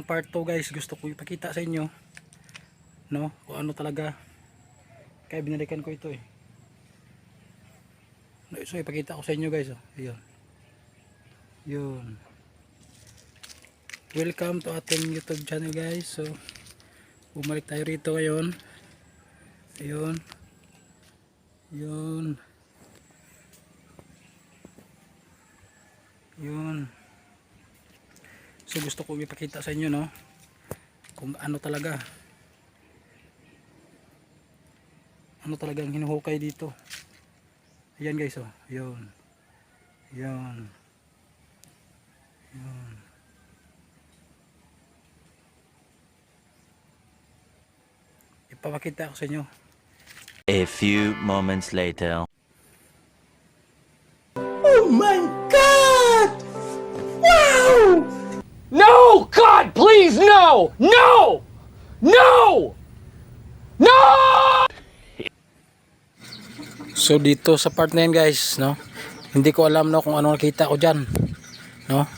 part 2 guys, gusto ko ipakita sa inyo, no, kung ano talaga. Kaya binalikan ko ito eh. So ipakita ko sa inyo guys, oh. Ayun. Yun. Welcome to ating YouTube channel guys. So bumalik tayo rito ngayon. Ayun. Yun. Yun. So gusto ko ipakita sa inyo, no, kung ano talaga ang hinuhukay dito. Ayan guys, oh. Yun. Yun. Yun. Ipapakita ko sa inyo. A few moments later. Oh my God! Wow! No! God, please, no! No! No! No! So dito sa part na yan guys, no, hindi ko alam, no, kung ano nakita ko dyan, no,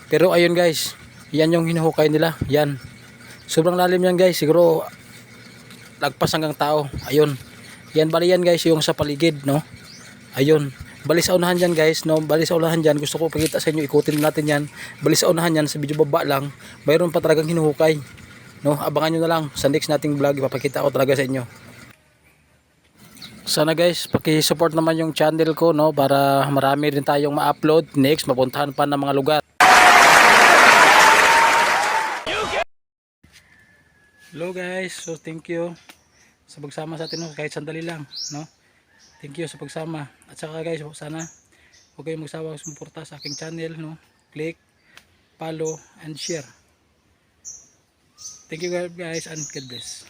pero ayun guys, yan yung hinuhukay nila. Yan, sobrang lalim yan guys, siguro lagpas hanggang tao. Ayun, yan, bali yan guys yung sa paligid, no. Ayun, bali sa unahan dyan guys, no, bali sa unahan dyan, gusto ko pakita sa inyo, ikutin natin yan. Bali sa unahan yan, sa video baba lang, mayroon pa talagang hinuhukay, no. Abangan nyo na lang sa next nating vlog, ipapakita ko talaga sa inyo. Sana guys, paki-support naman yung channel ko, no, para marami rin tayong ma-upload next, mapuntahan pa ng mga lugar. Hello guys, so thank you sa pagsama sa atin, no, kahit sandali lang, no. Thank you sa pagsama. At saka guys, sana huwag kayong magsawa sumuporta sa aking channel, no. Click, follow, and share. Thank you guys and God bless.